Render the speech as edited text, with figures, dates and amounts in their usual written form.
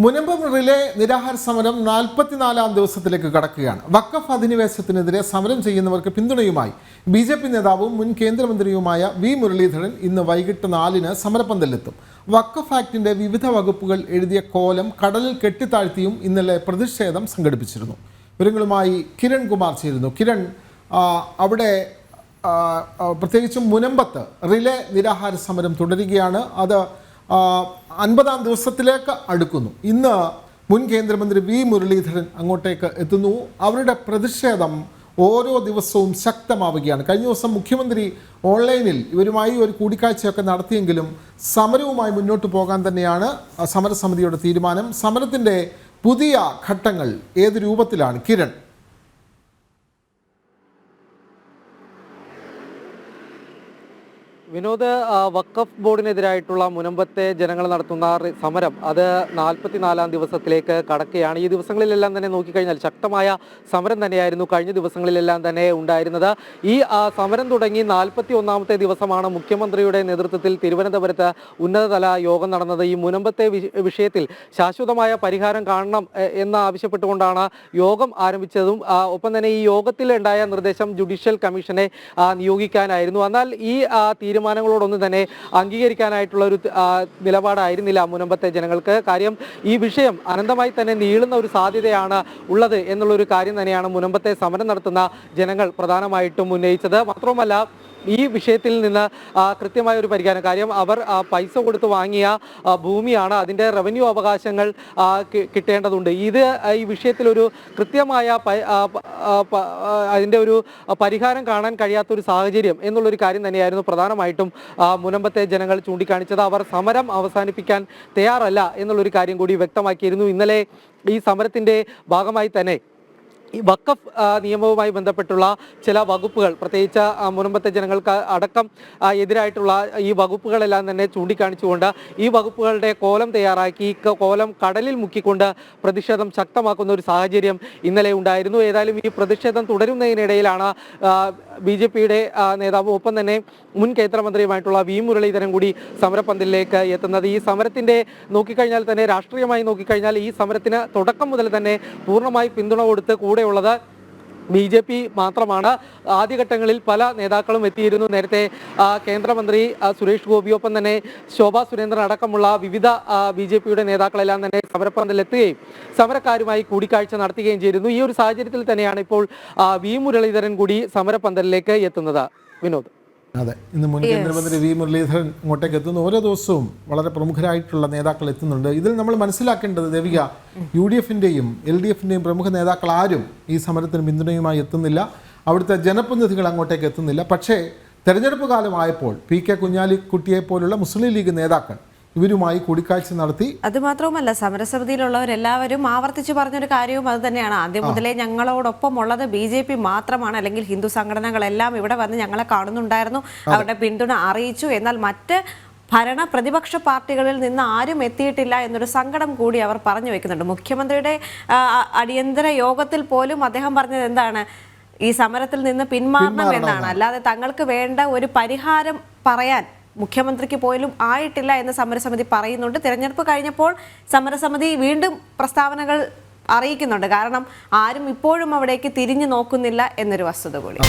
Munambam relay നിരാഹാര സമരം 44-ാം ദിവസത്തിലേക്ക് കടക്കുകയാണ്. വഖഫ് അധിനിവേശത്തിനെതിരെ സമരം ചെയ്യുന്നവർക്ക് പിന്തുണയുമായി BJP നേതാവും മുൻ കേന്ദ്രമന്ത്രിയുമായ V മുരളീധരൻ ഇന്ന് വൈകിട്ട് 4-ന് സമരപന്തലിലെത്തും. വഖഫ് ആക്ടിന്റെ വിവിധ വകുപ്പുകൾ എഴുതിയ കോലം കടലിൽ കെട്ടിത്താഴ്ത്തിയും ഇന്നലെ പ്രതിഷേധം സംഘടിപ്പിച്ചിരുന്നു. വിവരങ്ങളുമായി കിരൺ കുമാർ ചേരുന്നു. കിരൺ, അവിടെ പ്രത്യേകിച്ചും മുനമ്പത്ത് റിലേ നിരാഹാര സമരം തുടരുകയാണ്. അത് 50-ാം ദിവസത്തിലേക്ക് അടുക്കുന്നു. ഇന്ന് മുൻ കേന്ദ്രമന്ത്രി V മുരളീധരൻ അങ്ങോട്ടേക്ക് എത്തുന്നു. അവരുടെ പ്രതിഷേധം ഓരോ ദിവസവും ശക്തമാവുകയാണ്. കഴിഞ്ഞ ദിവസം മുഖ്യമന്ത്രി ഓൺലൈനിൽ ഇവരുമായി ഒരു കൂടിക്കാഴ്ചയൊക്കെ നടത്തിയെങ്കിലും സമരവുമായി മുന്നോട്ട് പോകാൻ തന്നെയാണ് സമരസമിതിയുടെ തീരുമാനം. സമരത്തിൻ്റെ പുതിയ ഘട്ടങ്ങൾ ഏത് രൂപത്തിലാണ് കിരൺ? വിനോദ്, വഖഫ് ബോർഡിനെതിരായിട്ടുള്ള മുനമ്പത്തെ ജനങ്ങൾ നടത്തുന്ന സമരം അത് 44-ാം ദിവസത്തിലേക്ക് കടക്കുകയാണ്. ഈ ദിവസങ്ങളിലെല്ലാം തന്നെ നോക്കിക്കഴിഞ്ഞാൽ ശക്തമായ സമരം തന്നെയായിരുന്നു കഴിഞ്ഞ ദിവസങ്ങളിലെല്ലാം തന്നെ ഉണ്ടായിരുന്നത്. ഈ സമരം തുടങ്ങി 41-ാമത്തെ ദിവസമാണ് മുഖ്യമന്ത്രിയുടെ നേതൃത്വത്തിൽ തിരുവനന്തപുരത്ത് ഉന്നതതല യോഗം നടന്നത്. ഈ മുനമ്പത്തെ വിഷയത്തിൽ ശാശ്വതമായ പരിഹാരം കാണണം എന്ന് ആവശ്യപ്പെട്ടുകൊണ്ടാണ് യോഗം ആരംഭിച്ചതും ഒപ്പം തന്നെ ഈ യോഗത്തിൽ ഉണ്ടായ നിർദ്ദേശം ജുഡീഷ്യൽ കമ്മീഷനെ നിയോഗിക്കാനായിരുന്നു. എന്നാൽ ഈ തീരുമാനങ്ങളോടൊന്നും തന്നെ അംഗീകരിക്കാനായിട്ടുള്ള ഒരു നിലപാടായിരുന്നില്ല മുനമ്പത്തെ ജനങ്ങൾക്ക്. കാര്യം ഈ വിഷയം അനന്തമായി തന്നെ നീളുന്ന ഒരു സാധ്യതയാണ് ഉള്ളത് എന്നുള്ളൊരു കാര്യം തന്നെയാണ് മുനമ്പത്തെ സമരം നടത്തുന്ന ജനങ്ങൾ പ്രധാനമായിട്ടും ഉന്നയിച്ചത്. മാത്രവുമല്ല, ഈ വിഷയത്തിൽ നിന്ന് കൃത്യമായ ഒരു പരിഹാരം, കാര്യം അവർ പൈസ കൊടുത്ത് വാങ്ങിയ ഭൂമിയാണ്, അതിൻ്റെ റവന്യൂ അവകാശങ്ങൾ കിട്ടേണ്ടതുണ്ട്. ഈ വിഷയത്തിലൊരു കൃത്യമായ അതിൻ്റെ ഒരു പരിഹാരം കാണാൻ കഴിയാത്തൊരു സാഹചര്യം എന്നുള്ളൊരു കാര്യം തന്നെയായിരുന്നു പ്രധാനമായിട്ടും മുനമ്പത്തെ ജനങ്ങൾ ചൂണ്ടിക്കാണിച്ചത്. അവർ സമരം അവസാനിപ്പിക്കാൻ തയ്യാറല്ല എന്നുള്ളൊരു കാര്യം കൂടി വ്യക്തമാക്കിയിരുന്നു. ഇന്നലെ ഈ സമരത്തിൻ്റെ ഭാഗമായി തന്നെ ഈ വഖഫ് നിയമവുമായി ബന്ധപ്പെട്ടുള്ള ചില വകുപ്പുകൾ, പ്രത്യേകിച്ച് മുനമ്പത്തെ ജനങ്ങൾക്ക് അടക്കം എതിരായിട്ടുള്ള ഈ വകുപ്പുകളെല്ലാം തന്നെ ചൂണ്ടിക്കാണിച്ചുകൊണ്ട് ഈ വകുപ്പുകളുടെ കോലം തയ്യാറാക്കി കോലം കടലിൽ മുക്കിക്കൊണ്ട് പ്രതിഷേധം ശക്തമാക്കുന്ന ഒരു സാഹചര്യം ഇന്നലെ ഉണ്ടായിരുന്നു. ഏതായാലും ഈ പ്രതിഷേധം തുടരുന്നതിനിടയിലാണ് BJPയുടെ നേതാവും ഒപ്പം തന്നെ മുൻ കേന്ദ്രമന്ത്രിയുമായിട്ടുള്ള V മുരളീധരൻ കൂടി സമരപന്തലിലേക്ക് എത്തുന്നത്. ഈ സമരത്തിൻ്റെ നോക്കിക്കഴിഞ്ഞാൽ തന്നെ രാഷ്ട്രീയമായി നോക്കിക്കഴിഞ്ഞാൽ ഈ സമരത്തിന് തുടക്കം മുതൽ തന്നെ പൂർണ്ണമായി പിന്തുണ കൊടുത്ത് കൂടെയുള്ളത് BJP മാത്രമാണ്. ആദ്യഘട്ടങ്ങളിൽ പല നേതാക്കളും എത്തിയിരുന്നു. നേരത്തെ കേന്ദ്രമന്ത്രി സുരേഷ് ഗോപി ഒപ്പം തന്നെ ശോഭാ സുരേന്ദ്രൻ അടക്കമുള്ള വിവിധ BJPയുടെ നേതാക്കളെല്ലാം തന്നെ സമരപന്തലിലെത്തുകയും സമരക്കാരുമായി കൂടിക്കാഴ്ച നടത്തുകയും ചെയ്തിരുന്നു. ഈ ഒരു സാഹചര്യത്തിൽ തന്നെയാണ് ഇപ്പോൾ V മുരളീധരൻ കൂടി സമരപന്തലിലേക്ക് എത്തുന്നത്. വിനോദ്, അതെ, ഇന്ന് മുൻ കേന്ദ്രമന്ത്രി V മുരളീധരൻ ഇങ്ങോട്ടേക്ക് എത്തുന്നു. ഓരോ ദിവസവും വളരെ പ്രമുഖരായിട്ടുള്ള നേതാക്കൾ എത്തുന്നുണ്ട്. ഇതിൽ നമ്മൾ മനസ്സിലാക്കേണ്ടത്, ദേവിക, UDFൻ്റെയും LDFൻ്റെയും പ്രമുഖ നേതാക്കൾ ആരും ഈ സമരത്തിന് പിന്തുണയുമായി എത്തുന്നില്ല. അവിടുത്തെ ജനപ്രതിനിധികൾ അങ്ങോട്ടേക്ക് എത്തുന്നില്ല. പക്ഷേ തെരഞ്ഞെടുപ്പ് കാലമായപ്പോൾ PK കുഞ്ഞാലിക്കുട്ടിയെ പോലുള്ള മുസ്ലിം ലീഗ് നേതാക്കൾ ഇവരുമായി കൂടിക്കാഴ്ച നടത്തി. അതുമാത്രവുമല്ല, സമരസമിതിയിലുള്ളവരെല്ലാവരും ആവർത്തിച്ച് പറഞ്ഞൊരു കാര്യവും അത് തന്നെയാണ്. ആദ്യം മുതലേ ഞങ്ങളോടൊപ്പം ഉള്ളത് BJP മാത്രമാണ്, അല്ലെങ്കിൽ ഹിന്ദു സംഘടനകളെല്ലാം ഇവിടെ വന്ന് ഞങ്ങളെ കാണുന്നുണ്ടായിരുന്നു, അവരുടെ പിന്തുണ അറിയിച്ചു. എന്നാൽ മറ്റ് ഭരണ പ്രതിപക്ഷ പാർട്ടികളിൽ നിന്ന് ആരും എത്തിയിട്ടില്ല എന്നൊരു സങ്കടം കൂടി അവർ പറഞ്ഞു വെക്കുന്നുണ്ട്. മുഖ്യമന്ത്രിയുടെ അടിയന്തര യോഗത്തിൽ പോലും അദ്ദേഹം പറഞ്ഞത് എന്താണ്? ഈ സമരത്തിൽ നിന്ന് പിന്മാറണം എന്നാണ്. അല്ലാതെ തങ്ങൾക്ക് വേണ്ട ഒരു പരിഹാരം പറയാൻ മുഖ്യമന്ത്രിക്ക് പോലും ആയിട്ടില്ല എന്ന് സമരസമിതി പറയുന്നുണ്ട്. തിരഞ്ഞെടുപ്പ് കഴിഞ്ഞപ്പോൾ സമരസമിതി വീണ്ടും പ്രസ്താവനകൾ അറിയിക്കുന്നുണ്ട്. കാരണം ആരും ഇപ്പോഴും അവിടേക്ക് തിരിഞ്ഞു നോക്കുന്നില്ല എന്നൊരു വസ്തുത കൂടി.